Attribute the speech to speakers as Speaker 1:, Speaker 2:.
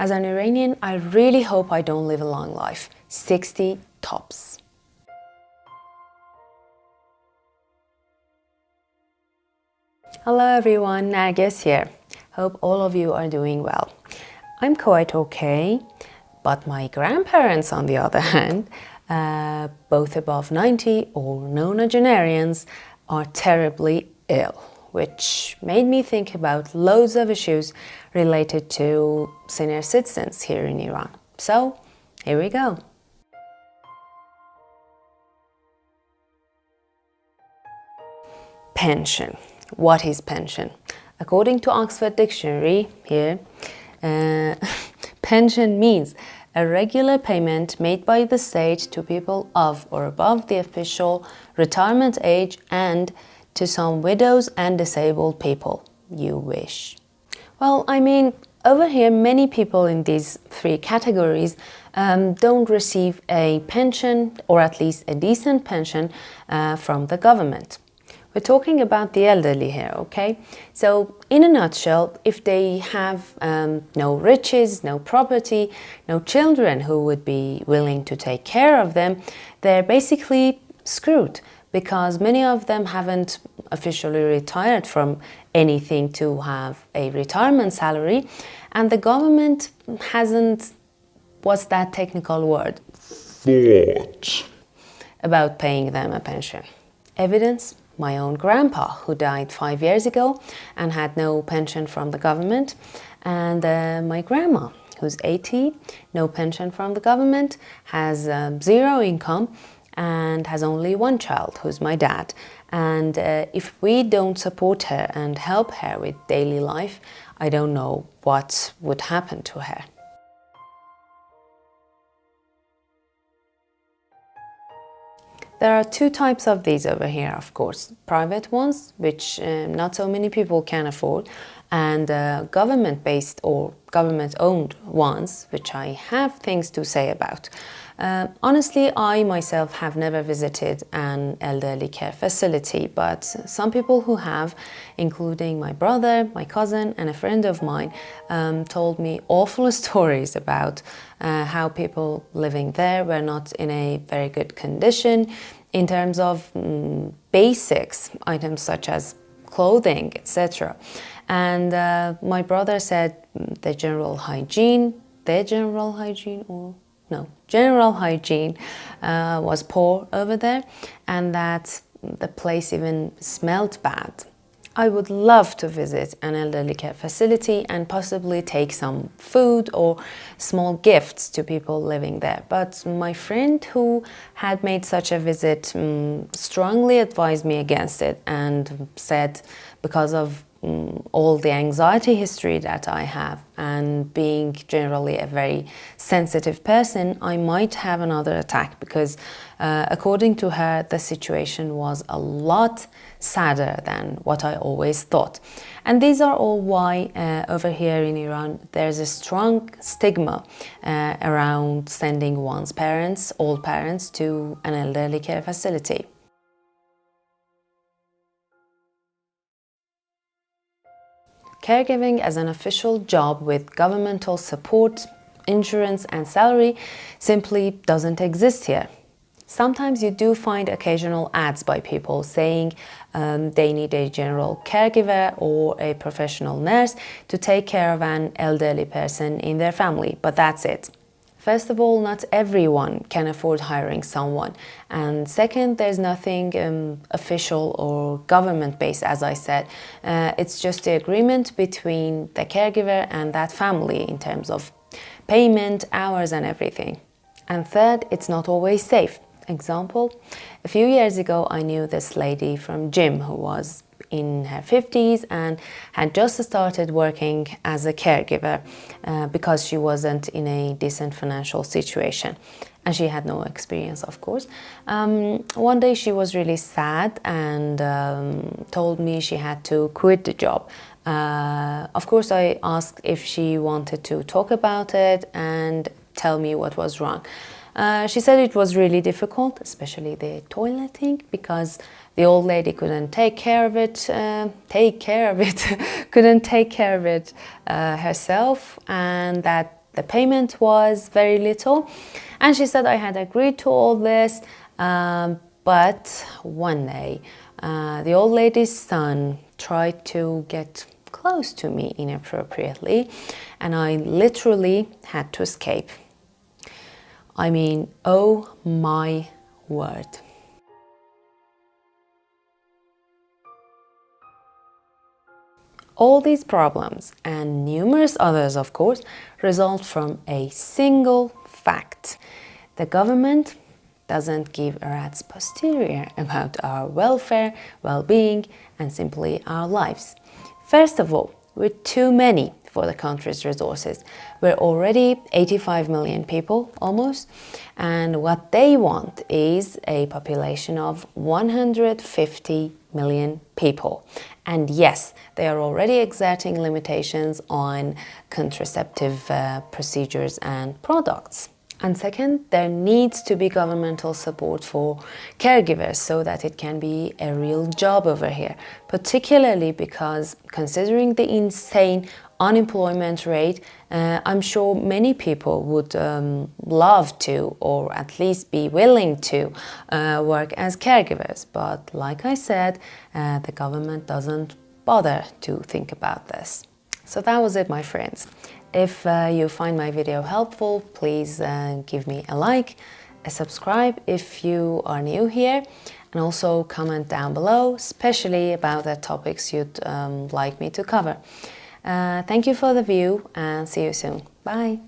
Speaker 1: As an Iranian, I really hope I don't live a long life. 60 tops. Hello everyone, Nargis here. Hope all of you are doing well. I'm quite okay, but my grandparents, on the other hand, both above 90 or nonagenarians, are terribly ill, which made me think about loads of issues related to senior citizens here in Iran. So, here we go. Pension. What is pension? According to Oxford Dictionary here, pension means a regular payment made by the state to people of or above the official retirement age and to some widows and disabled people. You wish. Well, I mean, over here many people in these three categories don't receive a pension, or at least a decent pension, from the government. We're talking about the elderly here, okay? So, in a nutshell, if they have no riches, no property, no children who would be willing to take care of them, they're basically screwed, because many of them haven't officially retired from anything to have a retirement salary, and the government hasn't, what's that technical word? Thought about paying them a pension. Evidence? My own grandpa, who died 5 years ago and had no pension from the government, and my grandma, who's 80, no pension from the government, has zero income and has only one child, who's my dad. And if we don't support her and help her with daily life, I don't know what would happen to her. There are two types of these over here, of course. Private ones, which not so many people can afford, and government-based or government-owned ones, which I have things to say about. Honestly, I myself have never visited an elderly care facility, but some people who have, including my brother, my cousin, and a friend of mine, told me awful stories about how people living there were not in a very good condition in terms of basics, items such as clothing, etc. And my brother said general hygiene was poor over there, and that the place even smelled bad. I would love to visit an elderly care facility and possibly take some food or small gifts to people living there. But my friend who had made such a visit strongly advised me against it and said, because of all the anxiety history that I have and being generally a very sensitive person, I might have another attack, because according to her, the situation was a lot sadder than what I always thought. And these are all why over here in Iran there's a strong stigma around sending one's parents, old parents, to an elderly care facility. Caregiving as an official job with governmental support, insurance and salary simply doesn't exist here. Sometimes you do find occasional ads by people saying they need a general caregiver or a professional nurse to take care of an elderly person in their family, but that's it. First of all, not everyone can afford hiring someone. And second, there's nothing official or government-based, as I said. It's just the agreement between the caregiver and that family in terms of payment, hours, and everything. And third, it's not always safe. Example, a few years ago, I knew this lady from gym who was in her 50s and had just started working as a caregiver because she wasn't in a decent financial situation. And she had no experience, of course. One day she was really sad and told me she had to quit the job. Of course, I asked if she wanted to talk about it and tell me what was wrong. She said it was really difficult, especially the toileting, because the old lady couldn't take care of it, couldn't take care of it herself, and that the payment was very little. And she said I had agreed to all this, but one day the old lady's son tried to get close to me inappropriately, and I literally had to escape. I mean, oh my word. All these problems, and numerous others of course, result from a single fact. The government doesn't give a rat's posterior about our welfare, well-being, and simply our lives. First of all, we're too many for the country's resources. We're already 85 million people, almost, and what they want is a population of 150 million people. And yes, they are already exerting limitations on contraceptive procedures and products. And second, there needs to be governmental support for caregivers so that it can be a real job over here, particularly because considering the insane unemployment rate, I'm sure many people would love to, or at least be willing to, work as caregivers. But like I said, the government doesn't bother to think about this. So that was it, my friends. If you find my video helpful, please give me a like, a subscribe if you are new here, and also comment down below, especially about the topics you'd like me to cover. Thank you for the view, and see you soon. Bye!